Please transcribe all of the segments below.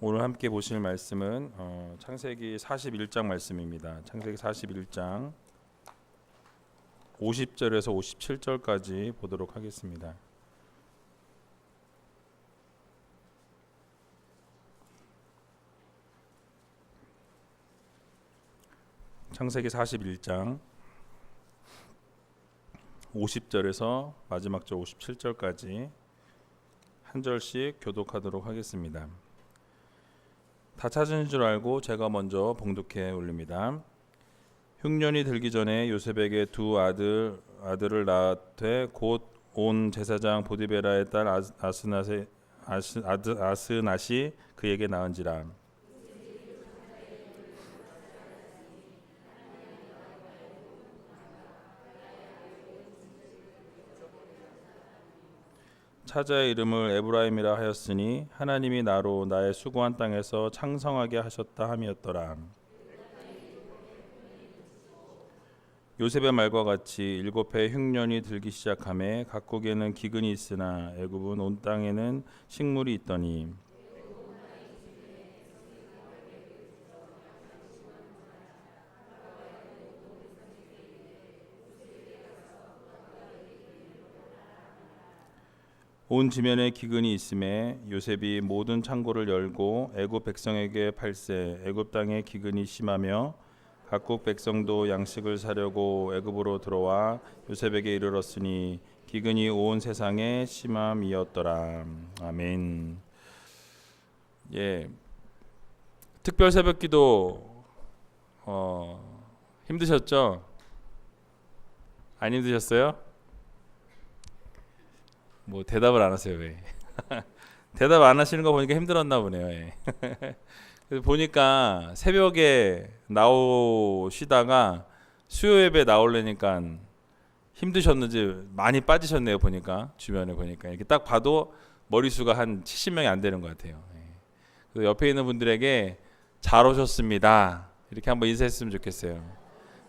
오늘 함께 보실 말씀은 창세기 41장 말씀입니다. 창세기 41장 50절에서 57절까지 보도록 하겠습니다. 창세기 41장 50절에서 마지막 절 57절까지 한 절씩 교독하도록 하겠습니다. 다 찾은 줄 알고 제가 먼저 봉독해 올립니다. 흉년이 들기 전에 요셉에게 두 아들을 낳되 곧 온 제사장 보디베라의 딸 아스낫이 그에게 낳은지라. 차자의 이름을 에브라임이라 하였으니 하나님이 나로 나의 수고한 땅에서 창성하게 하셨다 함이었더라. 요셉의 말과 같이 7해 흉년이 들기 시작하매 각국에는 기근이 있으나 애굽은 온 땅에는 식물이 있더니 온 지면에 기근이 있음에 요셉이 모든 창고를 열고 애굽 백성에게 팔세. 애굽 땅에 기근이 심하며 각국 백성도 양식을 사려고 애굽으로 들어와 요셉에게 이르렀으니 기근이 온 세상에 심함이었더라. 아멘. 특별 새벽기도 힘드셨죠? 안 힘드셨어요? 뭐 대답을 안 하세요. 왜? 대답 안 하시는 거 보니까 힘들었나 보네요. 그래서 보니까 새벽에 나오시다가 수요 예배 나오려니까 힘드셨는지 많이 빠지셨네요. 보니까 주변에 보니까 이렇게 딱 봐도 머리수가 한 70명이 안 되는 것 같아요. 그래서 옆에 있는 분들에게 잘 오셨습니다. 이렇게 한번 인사했으면 좋겠어요.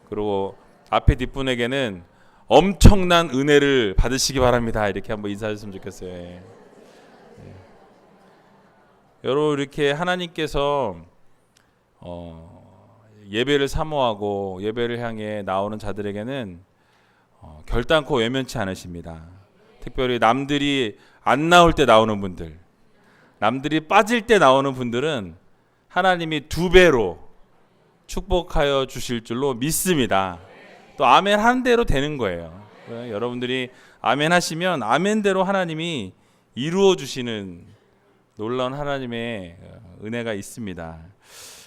그리고 앞에 뒷분에게는 엄청난 은혜를 받으시기 바랍니다. 이렇게 한번 인사하셨으면 좋겠어요. 여러분, 이렇게 하나님께서 예배를 사모하고 예배를 향해 나오는 자들에게는 결단코 외면치 않으십니다. 특별히 남들이 안 나올 때 나오는 분들, 남들이 빠질 때 나오는 분들은 하나님이 2배로 축복하여 주실 줄로 믿습니다. 또 아멘 한 대로 되는 거예요. 여러분들이 아멘 하시면 아멘대로 하나님이 이루어 주시는 놀라운 하나님의 은혜가 있습니다.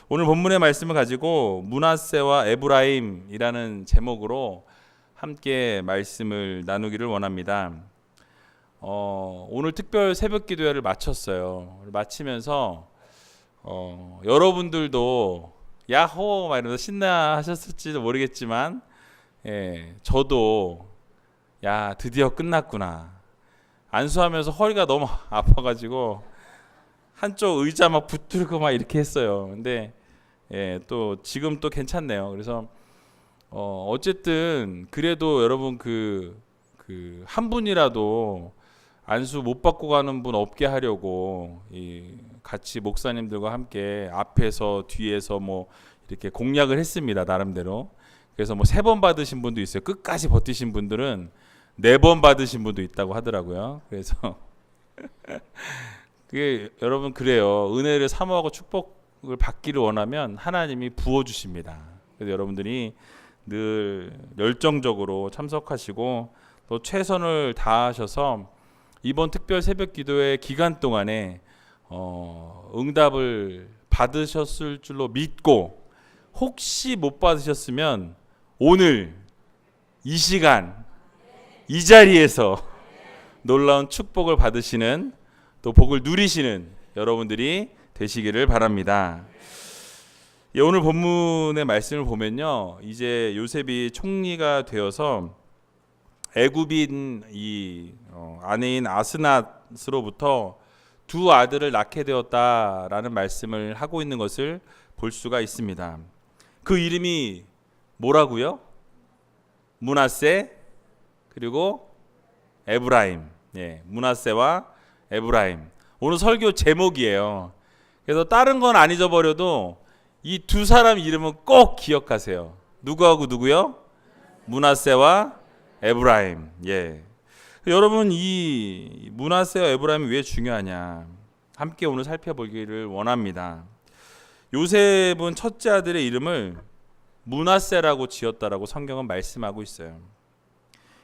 오늘 본문의 말씀을 가지고 므낫세와 에브라임이라는 제목으로 함께 말씀을 나누기를 원합니다. 오늘 특별 새벽 기도회를 마쳤어요. 마치면서 여러분들도 야호 막 이러면서 신나하셨을지도 모르겠지만 저도 야 드디어 끝났구나. 안수하면서 허리가 너무 아파가지고 한쪽 의자 막 붙들고 막 이렇게 했어요. 근데 또 지금 또 괜찮네요. 그래서 어쨌든 그래도 여러분 그 한 분이라도 안수 못 받고 가는 분 없게 하려고 같이 목사님들과 함께 앞에서 뒤에서 뭐 이렇게 공략을 했습니다. 나름대로. 그래서 뭐 3번 받으신 분도 있어요. 끝까지 버티신 분들은 4번 받으신 분도 있다고 하더라고요. 그래서 그게 여러분 그래요. 은혜를 사모하고 축복을 받기를 원하면 하나님이 부어주십니다. 그래서 여러분들이 늘 열정적으로 참석하시고 또 최선을 다하셔서 이번 특별 새벽 기도회 기간 동안에 응답을 받으셨을 줄로 믿고 혹시 못 받으셨으면 오늘 이 시간 이 자리에서 놀라운 축복을 받으시는 또 복을 누리시는 여러분들이 되시기를 바랍니다. 오늘 본문의 말씀을 보면요, 이제 요셉이 총리가 되어서 애굽인 이 아내인 아스낫으로부터 2 아들을 낳게 되었다라는 말씀을 하고 있는 것을 볼 수가 있습니다. 그 이름이 뭐라고요? 므낫세 그리고 에브라임. 므낫세와 에브라임. 오늘 설교 제목이에요. 그래서 다른 건 안 잊어버려도 이 두 사람 이름은 꼭 기억하세요. 누구하고 누구요? 므낫세와 에브라임. 예. 여러분, 이 므낫세와 에브라임이 왜 중요하냐? 함께 오늘 살펴보기를 원합니다. 요셉은 첫째 아들의 이름을 므낫세라고 지었다라고 성경은 말씀하고 있어요.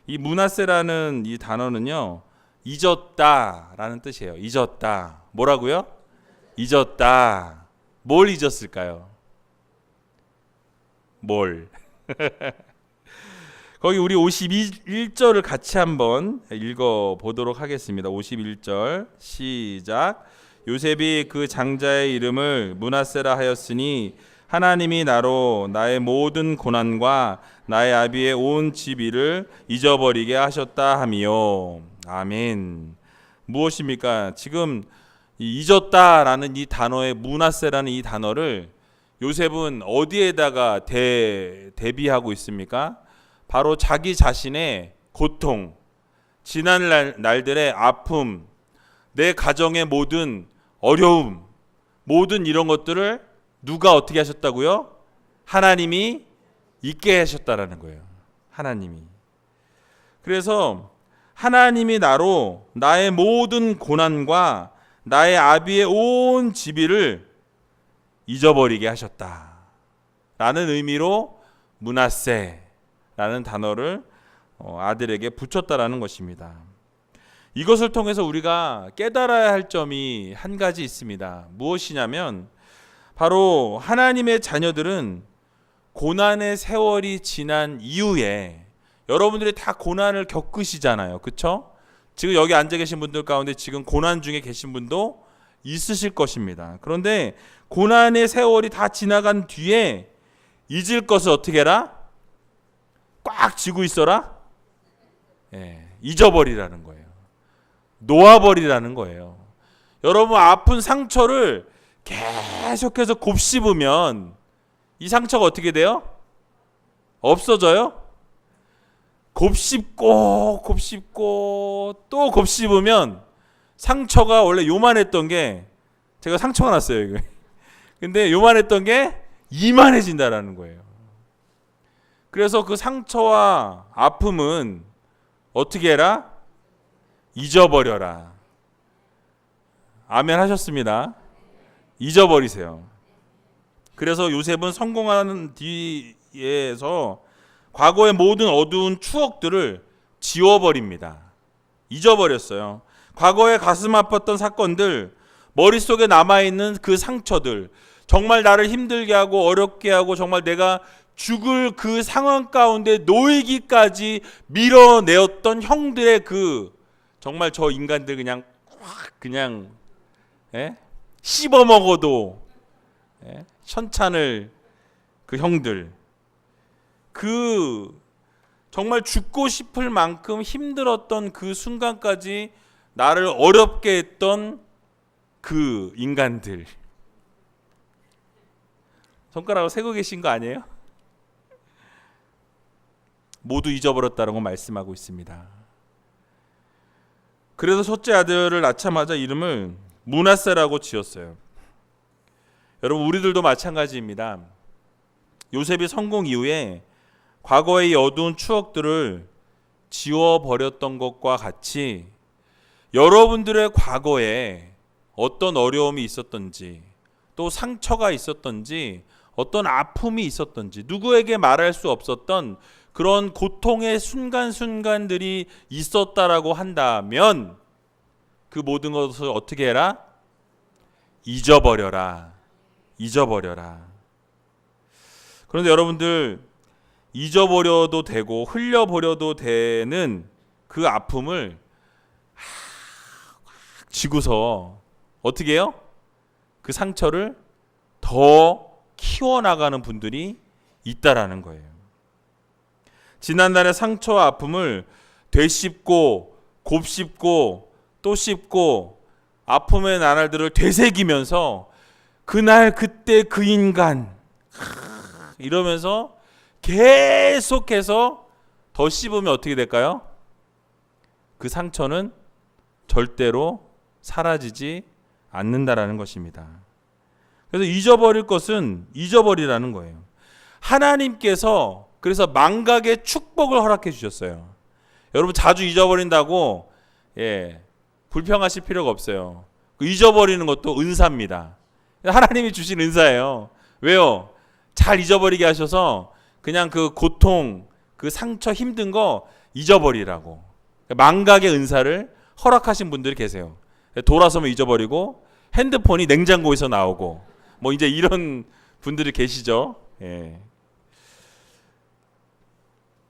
이 므낫세라는 이 단어는요, 잊었다라는 뜻이에요. 잊었다. 뭐라고요? 잊었다. 뭘 잊었을까요? 뭘? 거기 우리 51절을 같이 한번 읽어보도록 하겠습니다. 51절 시작. 요셉이 그 장자의 이름을 므낫세라 하였으니 하나님이 나로 나의 모든 고난과 나의 아비의 온 집이를 잊어버리게 하셨다 하미요. 아멘. 무엇입니까? 지금 잊었다라는 이 단어의 므낫세라는 이 단어를 요셉은 어디에다가 대비하고 있습니까? 바로 자기 자신의 고통, 지난 날들의 아픔, 내 가정의 모든 어려움, 모든 이런 것들을 누가 어떻게 하셨다고요? 하나님이 잊게 하셨다라는 거예요. 하나님이. 그래서 하나님이 나로 나의 모든 고난과 나의 아비의 온 지비를 잊어버리게 하셨다 라는 의미로 므낫세라는 단어를 아들에게 붙였다라는 것입니다. 이것을 통해서 우리가 깨달아야 할 점이 한 가지 있습니다. 무엇이냐면 바로 하나님의 자녀들은 고난의 세월이 지난 이후에, 여러분들이 다 고난을 겪으시잖아요. 그렇죠? 지금 여기 앉아 계신 분들 가운데 지금 고난 중에 계신 분도 있으실 것입니다. 그런데 고난의 세월이 다 지나간 뒤에 잊을 것을 어떻게 해라? 꽉 쥐고 있어라? 예, 잊어버리라는 거예요. 놓아버리라는 거예요. 여러분, 아픈 상처를 계속해서 곱씹으면 이 상처가 어떻게 돼요? 없어져요? 곱씹고 또 곱씹으면 상처가 원래 요만했던 게, 제가 상처가 났어요 이거. 근데 요만했던 게 이만해진다라는 거예요. 그래서 그 상처와 아픔은 어떻게 해라? 잊어버려라. 아멘 하셨습니다. 잊어버리세요. 그래서 요셉은 성공하는 뒤에서 과거의 모든 어두운 추억들을 지워버립니다. 잊어버렸어요. 과거에 가슴 아팠던 사건들, 머릿속에 남아있는 그 상처들, 정말 나를 힘들게 하고 어렵게 하고 정말 내가 죽을 그 상황 가운데 놓이기까지 밀어내었던 형들의 그 정말 저 인간들 그냥 씹어 먹어도 천찬을 그 형들, 그 정말 죽고 싶을 만큼 힘들었던 그 순간까지 나를 어렵게 했던 그 인간들, 손가락으로 세고 계신 거 아니에요? 모두 잊어버렸다는 거 말씀하고 있습니다. 그래서 첫째 아들을 낳자마자 이름을 므낫세라고 지었어요. 여러분, 우리들도 마찬가지입니다. 요셉이 성공 이후에 과거의 어두운 추억들을 지워버렸던 것과 같이 여러분들의 과거에 어떤 어려움이 있었던지, 또 상처가 있었던지, 어떤 아픔이 있었던지, 누구에게 말할 수 없었던 그런 고통의 순간순간들이 있었다라고 한다면 그 모든 것을 어떻게 해라? 잊어버려라. 잊어버려라. 그런데 여러분들, 잊어버려도 되고 흘려버려도 되는 그 아픔을 지고서 어떻게 해요? 그 상처를 더 키워나가는 분들이 있다라는 거예요. 지난날의 상처와 아픔을 되씹고 곱씹고 또 씹고 아픔의 나날들을 되새기면서 그날 그때 그 인간 이러면서 계속해서 더 씹으면 어떻게 될까요? 그 상처는 절대로 사라지지 않는다라는 것입니다. 그래서 잊어버릴 것은 잊어버리라는 거예요. 하나님께서 그래서 망각의 축복을 허락해 주셨어요. 여러분 자주 잊어버린다고 불평하실 필요가 없어요. 그 잊어버리는 것도 은사입니다. 하나님이 주신 은사예요. 왜요? 잘 잊어버리게 하셔서 그냥 그 고통, 그 상처, 힘든 거 잊어버리라고. 망각의 은사를 허락하신 분들이 계세요. 돌아서면 잊어버리고 핸드폰이 냉장고에서 나오고 뭐 이제 이런 분들이 계시죠.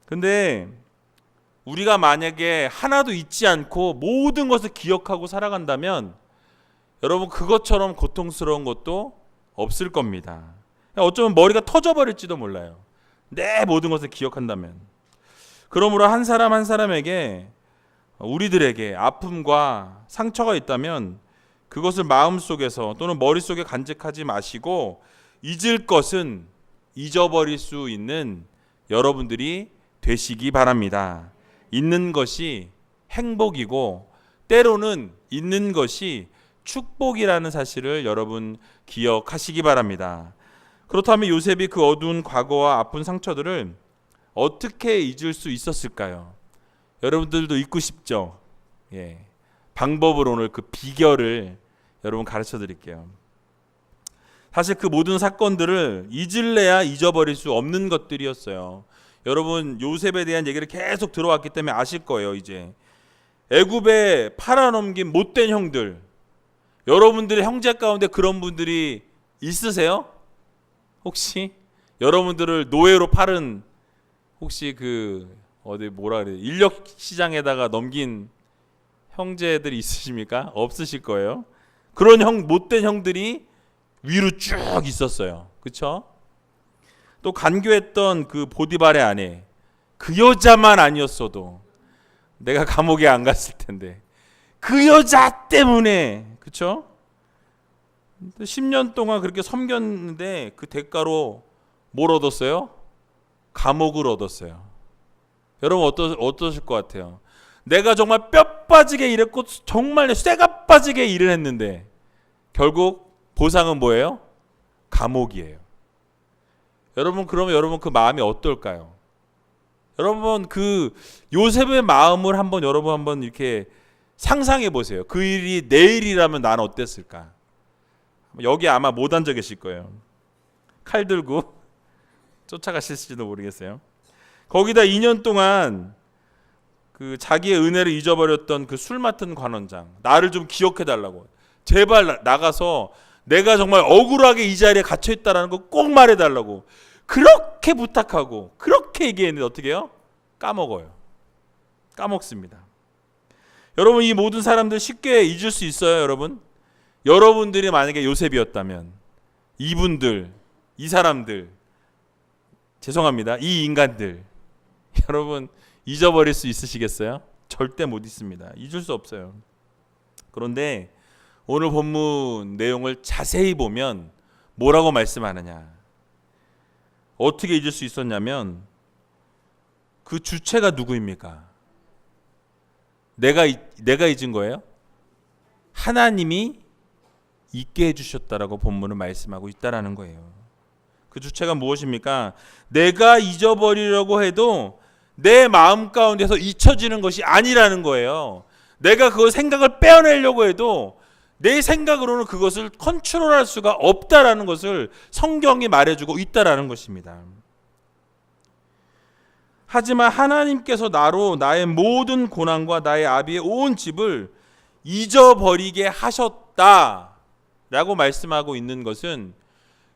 근데 우리가 만약에 하나도 잊지 않고 모든 것을 기억하고 살아간다면 여러분 그것처럼 고통스러운 것도 없을 겁니다. 어쩌면 머리가 터져버릴지도 몰라요. 내 모든 것을 기억한다면. 그러므로 한 사람 한 사람에게 우리들에게 아픔과 상처가 있다면 그것을 마음속에서 또는 머릿속에 간직하지 마시고 잊을 것은 잊어버릴 수 있는 여러분들이 되시기 바랍니다. 잊는 것이 행복이고 때로는 잊는 것이 축복이라는 사실을 여러분 기억하시기 바랍니다. 그렇다면 요셉이 그 어두운 과거와 아픈 상처들을 어떻게 잊을 수 있었을까요? 여러분들도 잊고 싶죠? 방법을 오늘 그 비결을 여러분 가르쳐 드릴게요. 사실 그 모든 사건들을 잊을래야 잊어버릴 수 없는 것들이었어요. 여러분 요셉에 대한 얘기를 계속 들어왔기 때문에 아실 거예요. 이제 애굽에 팔아넘긴 못된 형들, 여러분들의 형제 가운데 그런 분들이 있으세요? 혹시 여러분들을 노예로 팔은 혹시 그 어디 뭐라 그래요? 인력 시장에다가 넘긴 형제들이 있으십니까? 없으실 거예요. 그런 못된 형들이 위로 쭉 있었어요. 그렇죠? 또 간교했던 그 보디발의 아내, 그 여자만 아니었어도 내가 감옥에 안 갔을 텐데 그 여자 때문에, 그렇죠? 10년 동안 그렇게 섬겼는데 그 대가로 뭘 얻었어요? 감옥을 얻었어요. 여러분 어떠실 것 같아요? 내가 정말 뼈 빠지게 일했고 정말 쇠가 빠지게 일을 했는데 결국 보상은 뭐예요? 감옥이에요. 여러분 그러면 여러분 그 마음이 어떨까요? 여러분 그 요셉의 마음을 여러분 한번 이렇게 상상해 보세요. 그 일이 내 일이라면 나는 어땠을까? 여기 아마 못 앉아 계실 거예요. 칼 들고 쫓아가실지도 모르겠어요. 거기다 2년 동안 그 자기의 은혜를 잊어버렸던 그 술 맡은 관원장, 나를 좀 기억해 달라고, 제발 나가서 내가 정말 억울하게 이 자리에 갇혀 있다라는 거 꼭 말해 달라고 그렇게 부탁하고 그렇게 얘기했는데 어떻게 해요? 까먹어요. 까먹습니다. 여러분 이 모든 사람들 쉽게 잊을 수 있어요, 여러분? 여러분들이 만약에 요셉이었다면 이분들, 이 사람들, 죄송합니다, 이 인간들 여러분 잊어버릴 수 있으시겠어요? 절대 못 잊습니다. 잊을 수 없어요. 그런데 오늘 본문 내용을 자세히 보면 뭐라고 말씀하느냐, 어떻게 잊을 수 있었냐면 그 주체가 누구입니까? 내가 잊은 거예요? 하나님이 잊게 해주셨다라고 본문은 말씀하고 있다라는 거예요. 그 주체가 무엇입니까? 내가 잊어버리려고 해도 내 마음 가운데서 잊혀지는 것이 아니라는 거예요. 내가 그 생각을 빼어내려고 해도 내 생각으로는 그것을 컨트롤할 수가 없다라는 것을 성경이 말해주고 있다라는 것입니다. 하지만 하나님께서 나로 나의 모든 고난과 나의 아비의 온 집을 잊어버리게 하셨다라고 말씀하고 있는 것은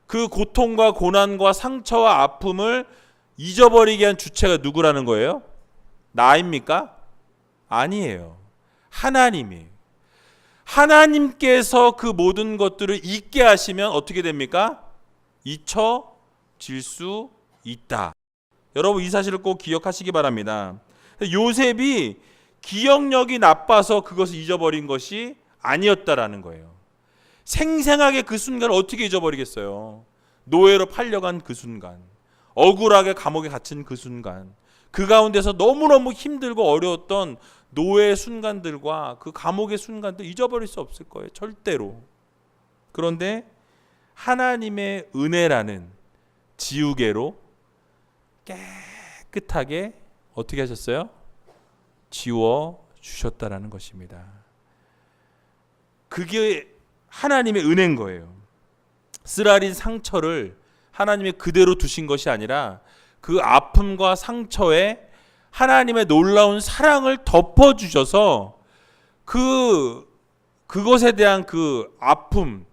그 고통과 고난과 상처와 아픔을 잊어버리게 한 주체가 누구라는 거예요? 나입니까? 아니에요. 하나님이에요. 하나님께서 그 모든 것들을 잊게 하시면 어떻게 됩니까? 잊혀질 수 있다. 여러분 이 사실을 꼭 기억하시기 바랍니다. 요셉이 기억력이 나빠서 그것을 잊어버린 것이 아니었다라는 거예요. 생생하게 그 순간을 어떻게 잊어버리겠어요? 노예로 팔려간 그 순간, 억울하게 감옥에 갇힌 그 순간, 그 가운데서 너무너무 힘들고 어려웠던 노예의 순간들과 그 감옥의 순간들 잊어버릴 수 없을 거예요. 절대로. 그런데 하나님의 은혜라는 지우개로 깨끗하게 어떻게 하셨어요? 지워 주셨다라는 것입니다. 그게 하나님의 은혜인 거예요. 쓰라린 상처를 하나님이 그대로 두신 것이 아니라 그 아픔과 상처에 하나님의 놀라운 사랑을 덮어주셔서 그것에 대한 그 아픔,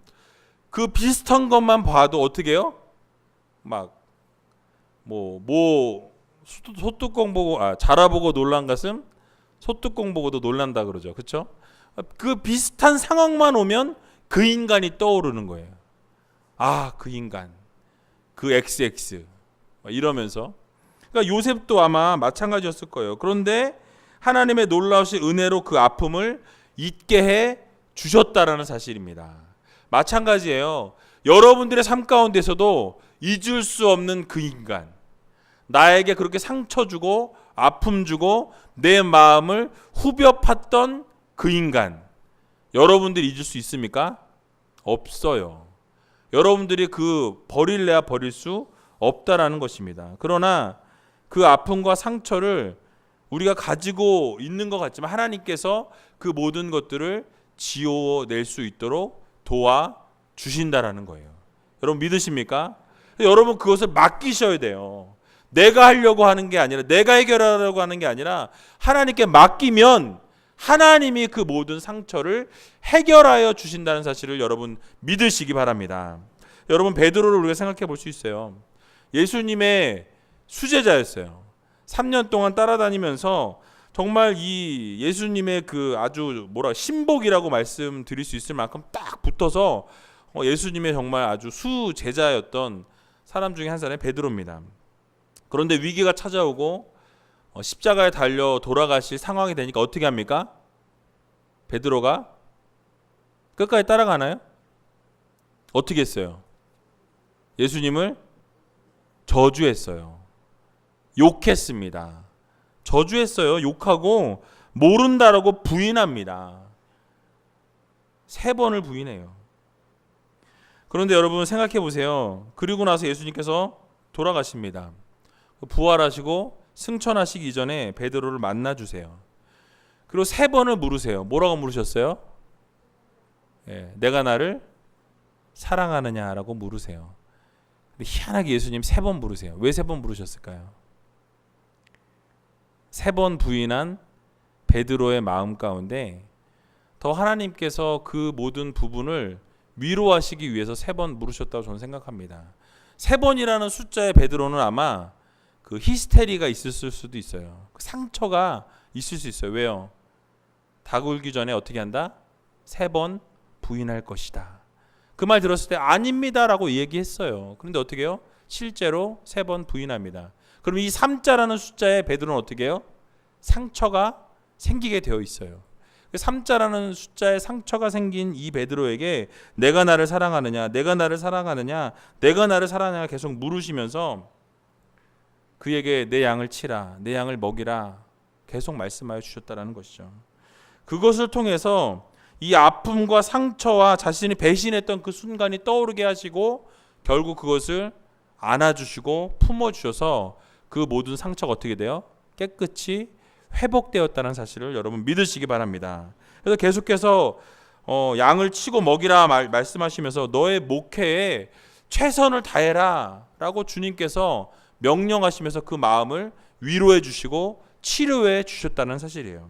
그 비슷한 것만 봐도 어떻게 해요? 소뚜껑 보고 자라보고 놀란 가슴 소뚜껑 보고도 놀란다 그러죠. 그렇죠? 그 비슷한 상황만 오면 그 인간이 떠오르는 거예요. 그 인간, 그 XX 이러면서. 그러니까 요셉도 아마 마찬가지였을 거예요. 그런데 하나님의 놀라우신 은혜로 그 아픔을 잊게 해 주셨다라는 사실입니다. 마찬가지예요. 여러분들의 삶 가운데서도 잊을 수 없는 그 인간, 나에게 그렇게 상처 주고 아픔 주고 내 마음을 후벼 팠던 그 인간, 여러분들이 잊을 수 있습니까? 없어요. 여러분들이 그 버릴래야 버릴 수 없다라는 것입니다. 그러나 그 아픔과 상처를 우리가 가지고 있는 것 같지만 하나님께서 그 모든 것들을 지워낼 수 있도록 도와주신다라는 거예요. 여러분 믿으십니까? 여러분 그것을 맡기셔야 돼요. 내가 하려고 하는 게 아니라, 내가 해결하려고 하는 게 아니라 하나님께 맡기면 하나님이 그 모든 상처를 해결하여 주신다는 사실을 여러분 믿으시기 바랍니다. 여러분 베드로를 우리가 생각해 볼 수 있어요. 예수님의 수제자였어요. 3년 동안 따라다니면서 정말 이 예수님의 그 아주 신복이라고 말씀드릴 수 있을 만큼 딱 붙어서 예수님의 정말 아주 수제자였던 사람 중에 한 사람이 베드로입니다. 그런데 위기가 찾아오고 십자가에 달려 돌아가실 상황이 되니까 어떻게 합니까? 베드로가 끝까지 따라가나요? 어떻게 했어요? 예수님을 저주했어요. 욕했습니다. 저주했어요. 욕하고 모른다라고 부인합니다. 3번을 부인해요. 그런데 여러분 생각해 보세요. 그리고 나서 예수님께서 돌아가십니다. 부활하시고 승천하시기 이전에 베드로를 만나주세요. 그리고 3번을 물으세요. 뭐라고 물으셨어요? 내가 나를 사랑하느냐라고 물으세요. 근데 희한하게 예수님 3번 부르세요. 왜 3번 부르셨을까요? 3번 부인한 베드로의 마음 가운데 더 하나님께서 그 모든 부분을 위로하시기 위해서 3번 물으셨다고 저는 생각합니다. 3번이라는 숫자의 베드로는 아마 그 히스테리가 있었을 수도 있어요. 그 상처가 있을 수 있어요. 왜요? 닭 울기 전에 어떻게 한다? 3번 부인할 것이다. 그 말 들었을 때 아닙니다라고 얘기했어요. 그런데 어떻게 해요? 실제로 3번 부인합니다. 그럼 이 3자라는 숫자에 베드로는 어떻게 해요? 상처가 생기게 되어 있어요. 3자라는 숫자에 상처가 생긴 이 베드로에게 내가 나를 사랑하느냐, 내가 나를 사랑하느냐, 내가 나를 사랑하느냐 계속 물으시면서 그에게 내 양을 치라, 내 양을 먹이라 계속 말씀하여 주셨다라는 것이죠. 그것을 통해서 이 아픔과 상처와 자신이 배신했던 그 순간이 떠오르게 하시고 결국 그것을 안아주시고 품어주셔서 그 모든 상처가 어떻게 돼요? 깨끗이 회복되었다는 사실을 여러분 믿으시기 바랍니다. 그래서 계속해서 양을 치고 먹이라 말씀하시면서 너의 목회에 최선을 다해라 라고 주님께서 명령하시면서 그 마음을 위로해 주시고 치료해 주셨다는 사실이에요.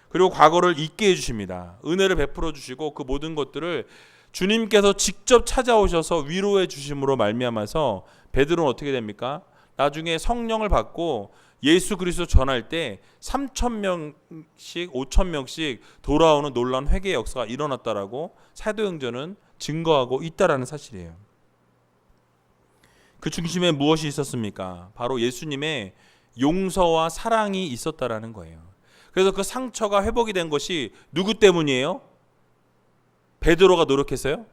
그리고 과거를 잊게 해주십니다. 은혜를 베풀어 주시고 그 모든 것들을 주님께서 직접 찾아오셔서 위로해 주심으로 말미암아서 베드로는 어떻게 됩니까? 나중에 성령을 받고 예수 그리스도 전할 때 3,000명씩 5,000명씩 돌아오는 놀라운 회개의 역사가 일어났다라고 사도행전은 증거하고 있다라는 사실이에요. 그 중심에 무엇이 있었습니까? 바로 예수님의 용서와 사랑이 있었다라는 거예요. 그래서 그 상처가 회복이 된 것이 누구 때문이에요? 베드로가 노력했어요?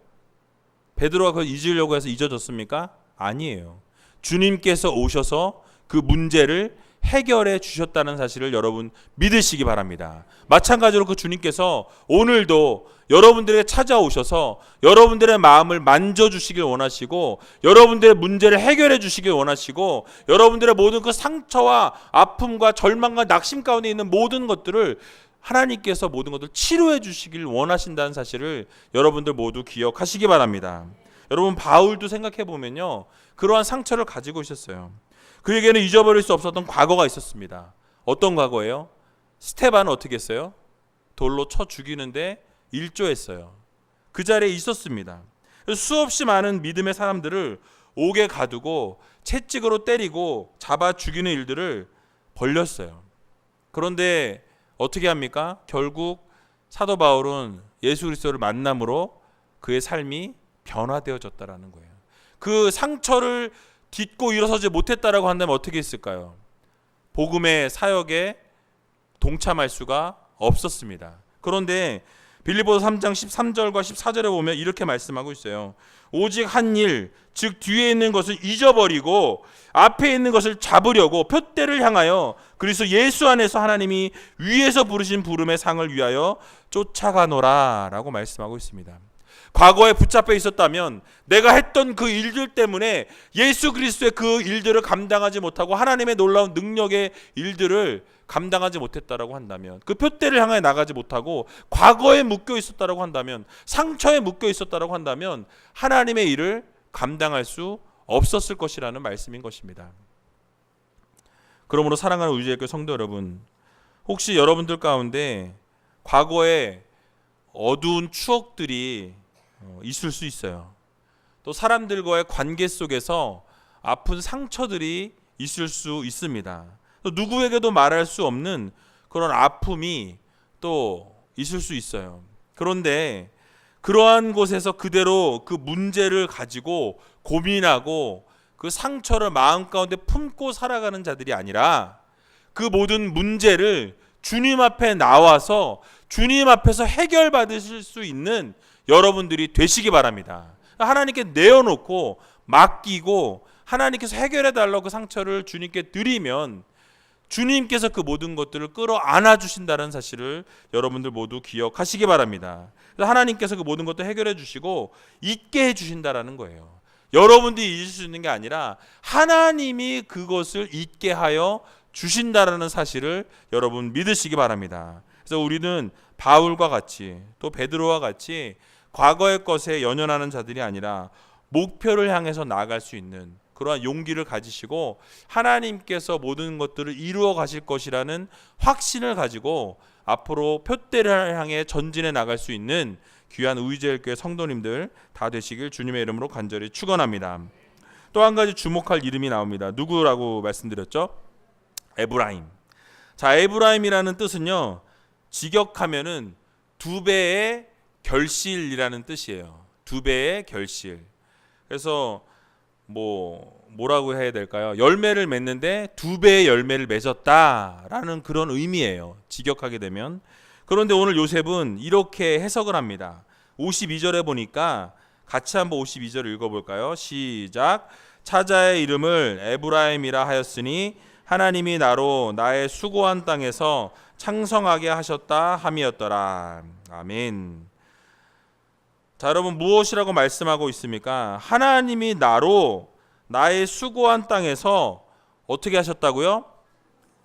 베드로가 그걸 잊으려고 해서 잊어졌습니까? 아니에요. 주님께서 오셔서 그 문제를 해결해 주셨다는 사실을 여러분 믿으시기 바랍니다. 마찬가지로 그 주님께서 오늘도 여러분들에게 찾아오셔서 여러분들의 마음을 만져주시길 원하시고, 여러분들의 문제를 해결해 주시길 원하시고, 여러분들의 모든 그 상처와 아픔과 절망과 낙심 가운데 있는 모든 것들을 하나님께서 모든 것을 치료해 주시길 원하신다는 사실을 여러분들 모두 기억하시기 바랍니다. 여러분, 바울도 생각해 보면요, 그러한 상처를 가지고 있었어요. 그에게는 잊어버릴 수 없었던 과거가 있었습니다. 어떤 과거예요? 스테반은 어떻게 했어요? 돌로 쳐 죽이는데 일조했어요. 그 자리에 있었습니다. 수없이 많은 믿음의 사람들을 옥에 가두고 채찍으로 때리고 잡아 죽이는 일들을 벌렸어요. 그런데 어떻게 합니까? 결국 사도 바울은 예수 그리스도를 만남으로 그의 삶이 변화되어졌다라는 거예요. 그 상처를 딛고 일어서지 못했다라고 한다면 어떻게 했을까요? 복음의 사역에 동참할 수가 없었습니다. 그런데 빌립보서 3장 13절과 14절에 보면 이렇게 말씀하고 있어요. 오직 한 일, 즉 뒤에 있는 것을 잊어버리고 앞에 있는 것을 잡으려고 표대를 향하여 그리스도 예수 안에서 하나님이 위에서 부르신 부름의 상을 위하여 쫓아가노라 라고 말씀하고 있습니다. 과거에 붙잡혀 있었다면, 내가 했던 그 일들 때문에 예수 그리스도의 그 일들을 감당하지 못하고 하나님의 놀라운 능력의 일들을 감당하지 못했다라고 한다면, 그 표대를 향해 나가지 못하고 과거에 묶여 있었다라고 한다면, 상처에 묶여 있었다라고 한다면 하나님의 일을 감당할 수 없었을 것이라는 말씀인 것입니다. 그러므로 사랑하는 우리의 성도 여러분, 혹시 여러분들 가운데 과거에 어두운 추억들이 있을 수 있어요. 또 사람들과의 관계 속에서 아픈 상처들이 있을 수 있습니다. 또 누구에게도 말할 수 없는 그런 아픔이 또 있을 수 있어요. 그런데 그러한 곳에서 그대로 그 문제를 가지고 고민하고 그 상처를 마음 가운데 품고 살아가는 자들이 아니라, 그 모든 문제를 주님 앞에 나와서 주님 앞에서 해결받으실 수 있는 여러분들이 되시기 바랍니다. 하나님께 내어놓고 맡기고 하나님께서 해결해 달라고 그 상처를 주님께 드리면 주님께서 그 모든 것들을 끌어안아 주신다는 사실을 여러분들 모두 기억하시기 바랍니다. 하나님께서 그 모든 것도 해결해 주시고 잊게 해 주신다라는 거예요. 여러분들이 잊을 수 있는 게 아니라 하나님이 그것을 잊게 하여 주신다라는 사실을 여러분 믿으시기 바랍니다. 그래서 우리는 바울과 같이, 또 베드로와 같이 과거의 것에 연연하는 자들이 아니라 목표를 향해서 나아갈 수 있는 그러한 용기를 가지시고 하나님께서 모든 것들을 이루어 가실 것이라는 확신을 가지고 앞으로 표대를 향해 전진해 나갈 수 있는 귀한 우이제일교회 성도님들 다 되시길 주님의 이름으로 간절히 축원합니다. 또 한 가지 주목할 이름이 나옵니다. 누구라고 말씀드렸죠? 에브라임. 자, 에브라임이라는 뜻은요, 직역하면은 두 배의 결실이라는 뜻이에요. 두 배의 결실. 그래서 뭐라고 해야 될까요? 열매를 맺는데 두 배의 열매를 맺었다라는 그런 의미예요. 직역하게 되면. 그런데 오늘 요셉은 이렇게 해석을 합니다. 52절에 보니까 같이 한번 52절을 읽어볼까요? 시작. 차자의 이름을 에브라임이라 하였으니 하나님이 나로 나의 수고한 땅에서 창성하게 하셨다 함이었더라. 아멘. 자, 여러분, 무엇이라고 말씀하고 있습니까? 하나님이 나로 나의 수고한 땅에서 어떻게 하셨다고요?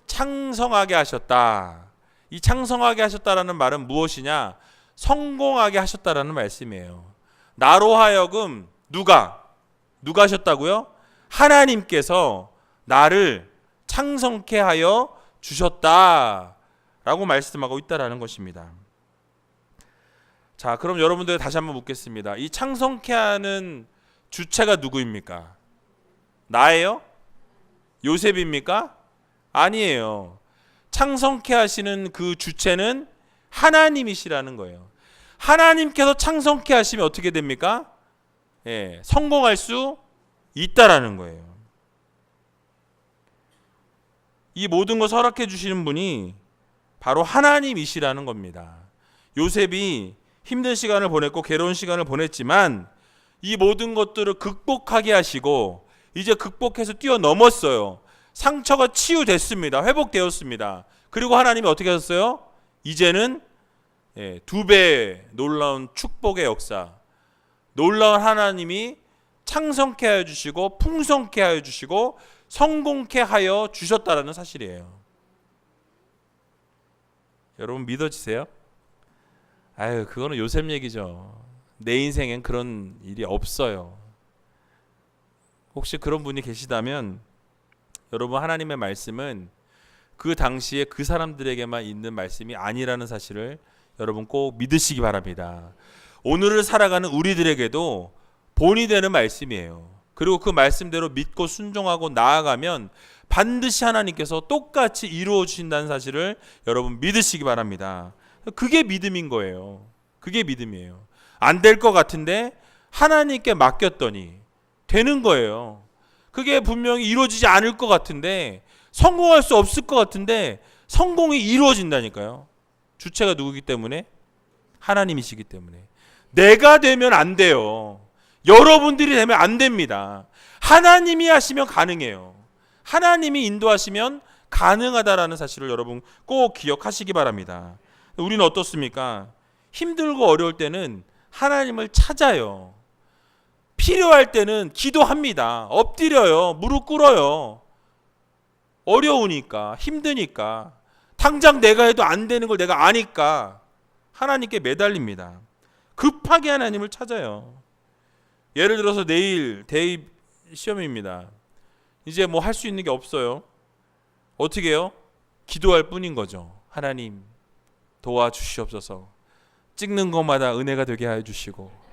창성하게 하셨다. 이 창성하게 하셨다라는 말은 무엇이냐? 성공하게 하셨다라는 말씀이에요. 나로 하여금 누가 하셨다고요? 하나님께서 나를 창성케 하여 주셨다라고 말씀하고 있다라는 것입니다. 자, 그럼 여러분들 다시 한번 묻겠습니다. 이 창성케 하는 주체가 누구입니까? 나예요? 요셉입니까? 아니에요. 창성케 하시는 그 주체는 하나님이시라는 거예요. 하나님께서 창성케 하시면 어떻게 됩니까? 성공할 수 있다라는 거예요. 이 모든 것을 허락해 주시는 분이 바로 하나님이시라는 겁니다. 요셉이 힘든 시간을 보냈고 괴로운 시간을 보냈지만 이 모든 것들을 극복하게 하시고 이제 극복해서 뛰어넘었어요. 상처가 치유됐습니다. 회복되었습니다. 그리고 하나님이 어떻게 하셨어요? 이제는 2배 놀라운 축복의 역사, 놀라운 하나님이 창성케 하여 주시고 풍성케 하여 주시고 성공케 하여 주셨다라는 사실이에요. 여러분 믿어지세요? 아유, 그거는 요셉 얘기죠. 내 인생엔 그런 일이 없어요. 혹시 그런 분이 계시다면 여러분, 하나님의 말씀은 그 당시에 그 사람들에게만 있는 말씀이 아니라는 사실을 여러분 꼭 믿으시기 바랍니다. 오늘을 살아가는 우리들에게도 본이 되는 말씀이에요. 그리고 그 말씀대로 믿고 순종하고 나아가면 반드시 하나님께서 똑같이 이루어 주신다는 사실을 여러분 믿으시기 바랍니다. 그게 믿음인 거예요. 그게 믿음이에요. 안 될 것 같은데 하나님께 맡겼더니 되는 거예요. 그게 분명히 이루어지지 않을 것 같은데, 성공할 수 없을 것 같은데 성공이 이루어진다니까요. 주체가 누구기 때문에? 하나님이시기 때문에. 내가 되면 안 돼요. 여러분들이 되면 안 됩니다. 하나님이 하시면 가능해요. 하나님이 인도하시면 가능하다라는 사실을 여러분 꼭 기억하시기 바랍니다. 우리는 어떻습니까? 힘들고 어려울 때는 하나님을 찾아요. 필요할 때는 기도합니다. 엎드려요. 무릎 꿇어요. 어려우니까, 힘드니까, 당장 내가 해도 안 되는 걸 내가 아니까 하나님께 매달립니다. 급하게 하나님을 찾아요. 예를 들어서 내일 대입 시험입니다. 이제 뭐 할 수 있는 게 없어요. 어떻게 해요? 기도할 뿐인 거죠. 하나님 도와주시옵소서. 찍는 것마다 은혜가 되게 하여 주시고,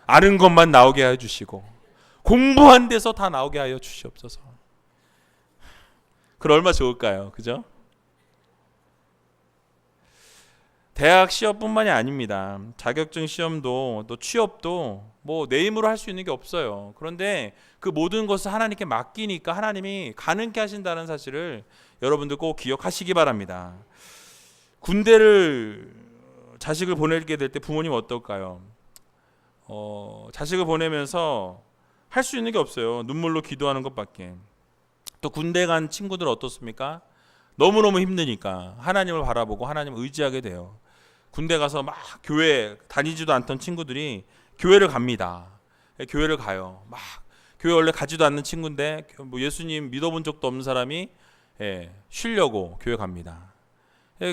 아는 것만 나오게 하여 주시고, 공부한 데서 다 나오게 하여 주시옵소서. 그럼 얼마나 좋을까요? 그죠? 대학 시험뿐만이 아닙니다. 자격증 시험도 또 취업도 뭐 내 힘으로 할 수 있는 게 없어요. 그런데 그 모든 것을 하나님께 맡기니까 하나님이 가능케 하신다는 사실을 여러분들 꼭 기억하시기 바랍니다. 군대를 자식을 보내게 될 때 부모님 어떨까요? 자식을 보내면서 할 수 있는 게 없어요. 눈물로 기도하는 것밖에. 또 군대 간 친구들 어떻습니까? 너무너무 힘드니까 하나님을 바라보고 하나님을 의지하게 돼요. 군대 가서 막 교회 다니지도 않던 친구들이 교회를 갑니다. 교회를 가요. 막 교회 원래 가지도 않는 친구인데 뭐 예수님 믿어본 적도 없는 사람이 쉬려고 교회 갑니다.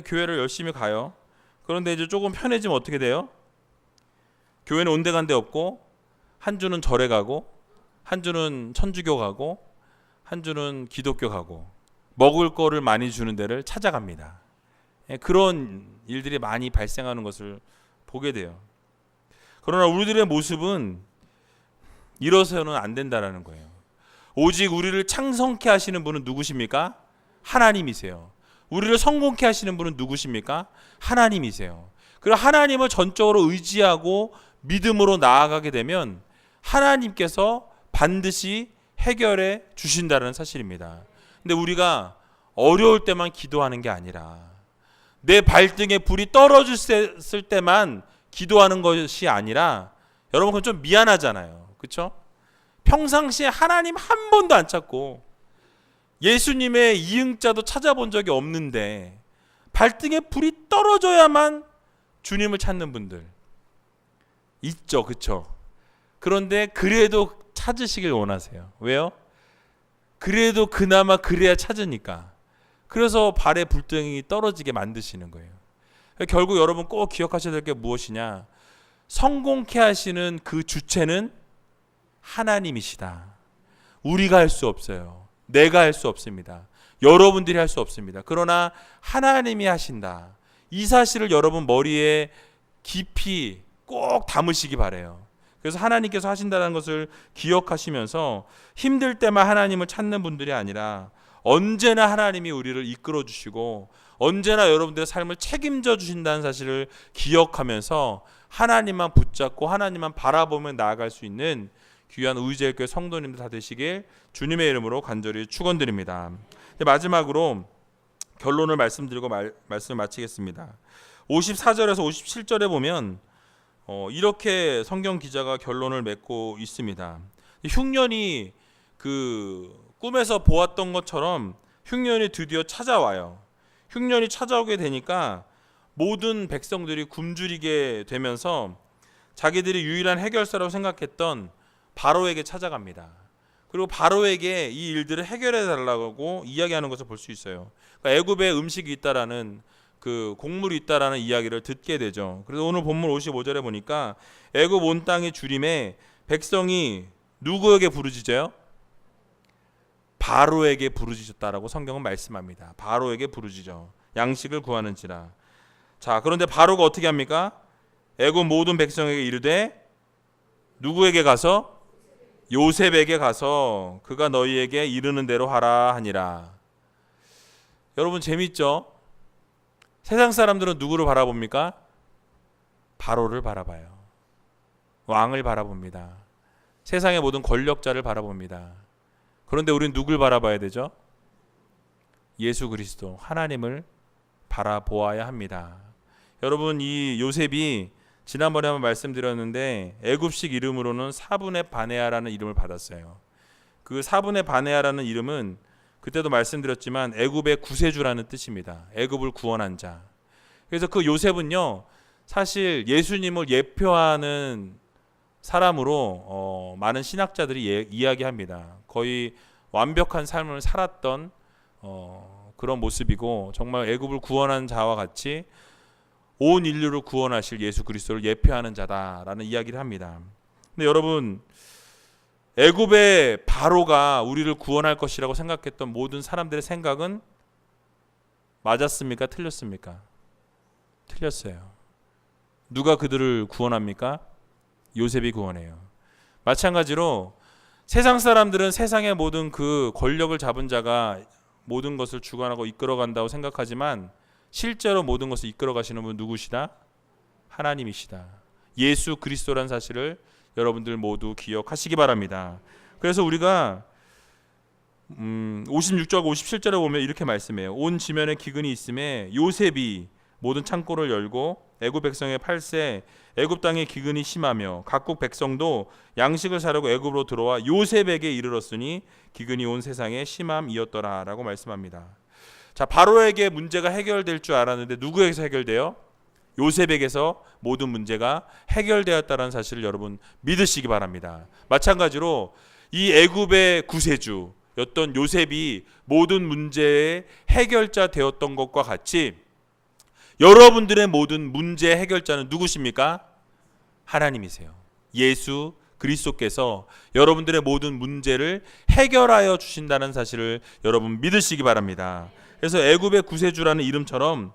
교회를 열심히 가요. 그런데 이제 조금 편해지면 어떻게 돼요? 교회는 온데간데 없고, 한 주는 절에 가고, 한 주는 천주교 가고, 한 주는 기독교 가고, 먹을 거를 많이 주는 데를 찾아갑니다. 그런 일들이 많이 발생하는 것을 보게 돼요. 그러나 우리들의 모습은 이러서는 안 된다라는 거예요. 오직 우리를 창성케 하시는 분은 누구십니까? 하나님이세요. 우리를 성공케 하시는 분은 누구십니까? 하나님이세요. 그리고 하나님을 전적으로 의지하고 믿음으로 나아가게 되면 하나님께서 반드시 해결해 주신다는 사실입니다. 근데 우리가 어려울 때만 기도하는 게 아니라, 내 발등에 불이 떨어졌을 때만 기도하는 것이 아니라, 여러분 그건 좀 미안하잖아요. 그렇죠? 평상시에 하나님 한 번도 안 찾고 예수님의 이응자도 찾아본 적이 없는데 발등에 불이 떨어져야만 주님을 찾는 분들 있죠. 그렇죠? 그런데 그래도 찾으시길 원하세요. 왜요? 그래도 그나마 그래야 찾으니까. 그래서 발에 불등이 떨어지게 만드시는 거예요. 결국 여러분 꼭 기억하셔야 될 게 무엇이냐? 성공케 하시는 그 주체는 하나님이시다. 우리가 할 수 없어요. 내가 할 수 없습니다. 여러분들이 할 수 없습니다. 그러나 하나님이 하신다. 이 사실을 여러분 머리에 깊이 꼭 담으시기 바라요. 그래서 하나님께서 하신다는 것을 기억하시면서 힘들 때만 하나님을 찾는 분들이 아니라 언제나 하나님이 우리를 이끌어 주시고 언제나 여러분들의 삶을 책임져 주신다는 사실을 기억하면서 하나님만 붙잡고 하나님만 바라보며 나아갈 수 있는 귀한 의지의 성도님들 다 되시길 주님의 이름으로 간절히 축원드립니다. 마지막으로 결론을 말씀드리고 말씀을 마치겠습니다. 54절에서 57절에 보면 이렇게 성경 기자가 결론을 맺고 있습니다. 흉년이 그 꿈에서 보았던 것처럼 흉년이 드디어 찾아와요. 흉년이 찾아오게 되니까 모든 백성들이 굶주리게 되면서 자기들이 유일한 해결사라고 생각했던 바로에게 찾아갑니다. 그리고 바로에게 이 일들을 해결해 달라고 이야기하는 것을 볼 수 있어요. 그러니까 애굽에 음식이 있다라는 그 곡물이 있다라는 이야기를 듣게 되죠. 그래서 오늘 본문 55절에 보니까 애굽 온 땅이 주림에 백성이 누구에게 부르짖어요? 바로에게 부르짖었다라고 성경은 말씀합니다. 바로에게 부르짖어 양식을 구하는지라. 자, 그런데 바로가 어떻게 합니까? 애굽 모든 백성에게 이르되 누구에게 가서? 요셉에게 가서 그가 너희에게 이르는 대로 하라 하니라. 여러분 재밌죠? 세상 사람들은 누구를 바라봅니까? 바로를 바라봐요. 왕을 바라봅니다. 세상의 모든 권력자를 바라봅니다. 그런데 우리는 누굴 바라봐야 되죠? 예수 그리스도 하나님을 바라보아야 합니다. 여러분 이 요셉이 지난번에 한번 말씀드렸는데 애굽식 이름으로는 사분의 바네아라는 이름을 받았어요. 그 사분의 바네아라는 이름은 그때도 말씀드렸지만 애굽의 구세주라는 뜻입니다. 애굽을 구원한 자. 그래서 그 요셉은요 사실 예수님을 예표하는 사람으로 많은 신학자들이 이야기합니다. 거의 완벽한 삶을 살았던 그런 모습이고 정말 애굽을 구원한 자와 같이 온 인류를 구원하실 예수 그리스도를 예표하는 자다라는 이야기를 합니다. 근데 여러분 애굽의 바로가 우리를 구원할 것이라고 생각했던 모든 사람들의 생각은 맞았습니까? 틀렸습니까? 틀렸어요. 누가 그들을 구원합니까? 요셉이 구원해요. 마찬가지로 세상 사람들은 세상의 모든 그 권력을 잡은 자가 모든 것을 주관하고 이끌어간다고 생각하지만 실제로 모든 것을 이끌어 가시는 분 누구시다? 하나님이시다. 예수 그리스도란 사실을 여러분들 모두 기억하시기 바랍니다. 그래서 우리가 56절과 57절에 보면 이렇게 말씀해요. 온 지면에 기근이 있음에 요셉이 모든 창고를 열고 애굽 백성의 팔세 애굽 땅에 기근이 심하며 각국 백성도 양식을 사려고 애굽으로 들어와 요셉에게 이르렀으니 기근이 온 세상에 심함이었더라라고 말씀합니다. 자, 바로에게 문제가 해결될 줄 알았는데 누구에게서 해결돼요? 요셉에게서 모든 문제가 해결되었다는 사실을 여러분 믿으시기 바랍니다. 마찬가지로 이 애굽의 구세주였던 요셉이 모든 문제의 해결자 되었던 것과 같이 여러분들의 모든 문제 해결자는 누구십니까? 하나님이세요. 예수 그리스도께서 여러분들의 모든 문제를 해결하여 주신다는 사실을 여러분 믿으시기 바랍니다. 그래서 애굽의 구세주라는 이름처럼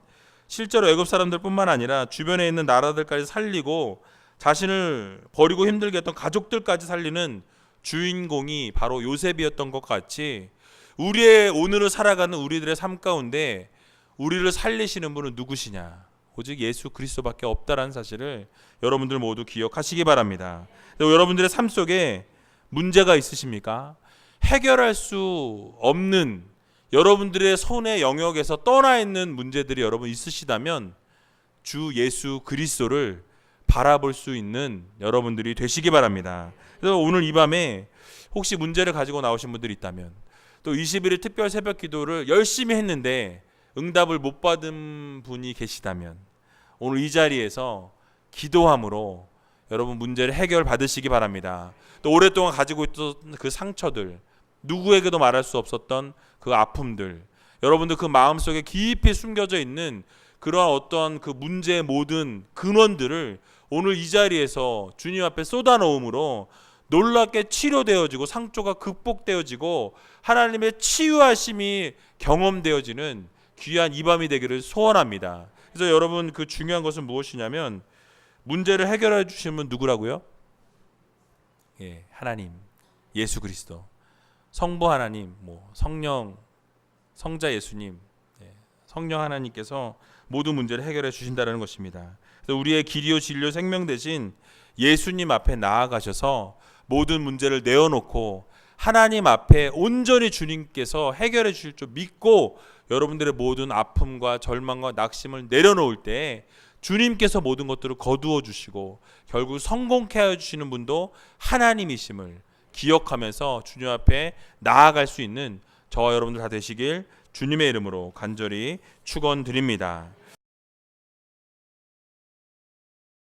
실제로 애굽 사람들뿐만 아니라 주변에 있는 나라들까지 살리고 자신을 버리고 힘들게 했던 가족들까지 살리는 주인공이 바로 요셉이었던 것 같이 우리의 오늘을 살아가는 우리들의 삶 가운데 우리를 살리시는 분은 누구시냐? 오직 예수 그리스도밖에 없다라는 사실을 여러분들 모두 기억하시기 바랍니다. 여러분들의 삶 속에 문제가 있으십니까? 해결할 수 없는 여러분들의 손의 영역에서 떠나 있는 문제들이 여러분 있으시다면 주 예수 그리스도를 바라볼 수 있는 여러분들이 되시기 바랍니다. 그래서 오늘 이 밤에 혹시 문제를 가지고 나오신 분들이 있다면 또 21일 특별 새벽 기도를 열심히 했는데 응답을 못 받은 분이 계시다면 오늘 이 자리에서 기도함으로 여러분 문제를 해결받으시기 바랍니다. 또 오랫동안 가지고 있던 그 상처들, 누구에게도 말할 수 없었던 그 아픔들, 여러분들 그 마음속에 깊이 숨겨져 있는 그러한 어떤 그 문제의 모든 근원들을 오늘 이 자리에서 주님 앞에 쏟아놓음으로 놀랍게 치료되어지고 상처가 극복되어지고 하나님의 치유하심이 경험되어지는 귀한 이 밤이 되기를 소원합니다. 그래서 여러분 그 중요한 것은 무엇이냐면 문제를 해결해 주시는 분 누구라고요? 예, 하나님, 예수 그리스도, 성부 하나님, 성령, 성자 예수님, 성령 하나님께서 모든 문제를 해결해 주신다는 것입니다. 그래서 우리의 길이요 진리요 생명 되신 예수님 앞에 나아가셔서 모든 문제를 내어놓고 하나님 앞에 온전히 주님께서 해결해 주실 줄 믿고 여러분들의 모든 아픔과 절망과 낙심을 내려놓을 때 주님께서 모든 것들을 거두어 주시고 결국 성공케 하여 주시는 분도 하나님이심을 기억하면서 주님 앞에 나아갈 수 있는 저와 여러분들 다 되시길 주님의 이름으로 간절히 축원드립니다.